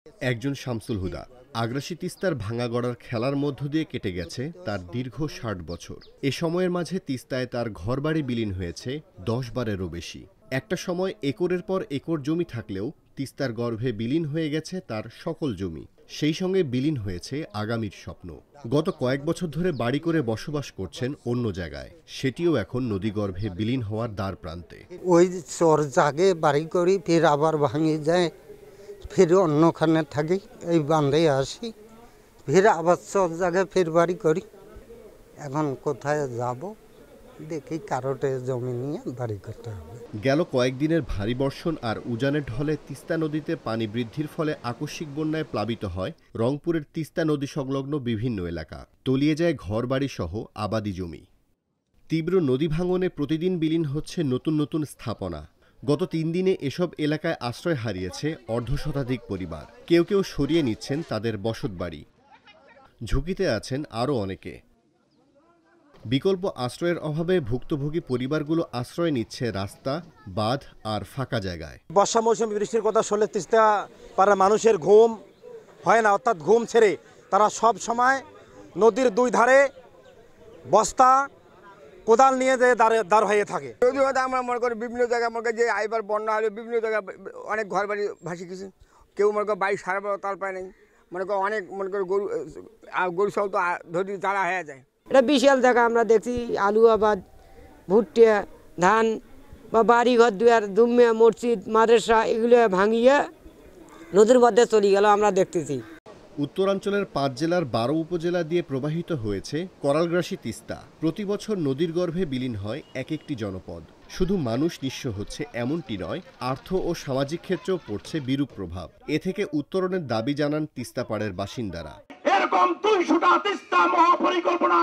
একজন শামসুল হুদা। আগ্রাসী তিস্তার ভাঙা গড়ার খেলার মধ্য দিয়ে কেটে গেছে তার দীর্ঘ ৬০ বছর। এ সময়ের মাঝে তিস্তায় তার ঘরবাড়ি বিলীন হয়েছে ১০ বারেরও বেশি। একটা সময় একরের পর একর জমি থাকলেও তিস্তার গর্ভে বিলীন হয়ে গেছে তার সকল জমি। সেই সঙ্গে বিলীন হয়েছে আগামীর স্বপ্ন। গত কয়েক বছর ধরে বাড়ি করে বসবাস করছেন অন্য জায়গায়, সেটিও এখন নদীগর্ভে বিলীন হওয়ার দ্বার প্রান্তে। ওই চর জাগে বাড়ি করি, ফের আবার ভাঙে যায়, ফের অন্যখানে থাকি, এই বান্ধে আসি, ফের আবার চর জায়গায় ফের বাড়ি করি। এখন কোথায় যাব দেখি, কারোটে জমি নিয়ে বাড়ি করতে হবে। গেল কয়েকদিনের ভারী বর্ষণ আর উজানের ঢলে তিস্তা নদীতে পানি বৃদ্ধির ফলে আকস্মিক বন্যায় প্লাবিত হয় রংপুরের তিস্তা নদী সংলগ্ন বিভিন্ন এলাকা। তলিয়ে যায় ঘরবাড়ি সহ আবাদি জমি। তীব্র নদী ভাঙনে প্রতিদিন বিলীন হচ্ছে নতুন নতুন স্থাপনা। গত ৩ দিনে এসব এলাকায় আশ্রয় হারিয়েছে অর্ধশতাধিক পরিবার। কেউ কেউ সরিয়ে নিচ্ছেন তাদের বসতবাড়ি। ঝুঁকিতে আছেন আরও অনেকে। বিকল্প আশ্রয়ের অভাবে ভুক্তভোগী পরিবারগুলো আশ্রয় নিচ্ছে রাস্তা, বাঁধ আর ফাঁকা জায়গায়। বর্ষা মৌসুমে বৃষ্টির কথা শুনলে তিস্তা পাড়ার মানুষের ঘুম হয় না, অর্থাৎ ঘুম ছেড়ে তারা সব সময় নদীর দুই ধারে বস্তা কোদাল নিয়ে যে দাঁড় হয়ে থাকে। যদিও আমরা মনে করি বিভিন্ন জায়গায় মনে করি যে আইবার বন্যা হলে বিভিন্ন জায়গায় অনেক ঘর বাড়ি ভাসি গেছে, কেউ মনে করে বাড়ি সারা তার পায় নাই, মনে করি অনেক মনে করি গরু সব তো ধরি জ্বালা হয়ে যায়। এটা বিশাল জায়গা, আমরা দেখছি আলু আবাদ, ভুট্টা, ধান বা বাড়ি ঘর দুয়ার, দুমিয়া, মসজিদ, মাদ্রাসা এগুলো ভাঙিয়ে নদীর মধ্যে চলে গেল, আমরা দেখতেছি। উত্তরাঞ্চলের ৫ জেলার ১২ উপজেলা দিয়ে প্রবাহিত হয়েছে করালগ্রাসী তিস্তা। প্রতি বছর নদীর গর্ভে বিলীন হয় এক একটি জনপদ। শুধু মানুষ নিঃস্ব হচ্ছে এমনটি নয়, আর্থ ও সামাজিক ক্ষেত্রেও পড়ছে বিরূপ প্রভাব। এ থেকে উত্তরণের দাবি জানান তিস্তাপাড়ের বাসিন্দারা। এরকম ২০০টা তিস্তা মহাপরিকল্পনা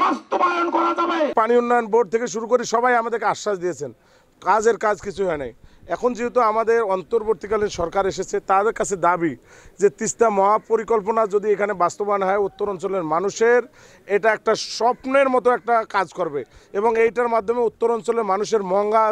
বাস্তবায়ন করা যাবে। পানি উন্নয়ন বোর্ড থেকে শুরু করে সবাই আমাদেরকে আশ্বাস দিয়েছেন, কাজ কিছু হয় নাই। এখন যেহেতু আমাদের অন্তর্বর্তীকালীন সরকার এসেছে, তাদের কাছে দাবি যে তিস্তা মহাপরিকল্পনা যদি এখানে বাস্তবায়ন হয়, উত্তর অঞ্চলের মানুষের এটা একটা স্বপ্নের মতো একটা কাজ করবে এবং এইটার মাধ্যমে উত্তর অঞ্চলের মানুষের মঙ্গা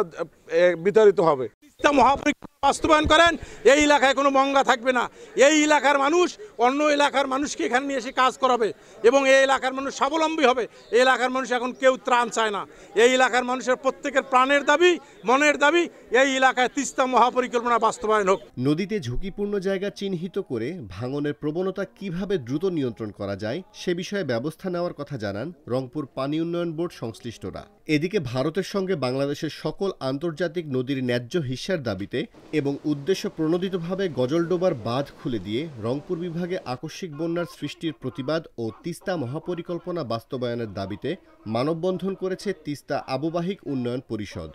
বিতাড়িত হবে। তিস্তা মহাপরিকল্পনা বাস্তবায়ন করেন, এই এলাকায় কোনো মঙ্গা থাকবে না। এই এলাকার মানুষ অন্য এলাকার মানুষকে এখানে নিয়ে এসে কাজ করাবে এবং এই এলাকার মানুষ স্বাবলম্বী হবে। এই এলাকার মানুষ এখন কেউ ত্রাণ চায় না। এই এলাকার মানুষের প্রত্যেকের প্রাণের দাবি, মনের দাবি, এই এলাকায় তিস্তা মহাপরিকল্পনা বাস্তবায়ন হোক। নদীতে ঝুঁকিপূর্ণ জায়গা চিহ্নিত করে ভাঙনের প্রবণতা কিভাবে দ্রুত নিয়ন্ত্রণ করা যায় সে বিষয়ে ব্যবস্থা নেওয়ার কথা জানান রংপুর পানি উন্নয়ন বোর্ড সংশ্লিষ্টরা। এদিকে ভারতের সঙ্গে বাংলাদেশের সকল আন্তর্জাতিক নদীর ন্যায্য হিস্যার দাবিতে এবং উদ্দেশ্য প্রণোদিতভাবে গজলডোবার বাঁধ খুলে দিয়ে রংপুর বিভাগে আকস্মিক বন্যার সৃষ্টির প্রতিবাদ ও তিস্তা মহাপরিকল্পনা বাস্তবায়নের দাবিতে মানববন্ধন করেছে তিস্তা আববাহিক উন্নয়ন পরিষদ।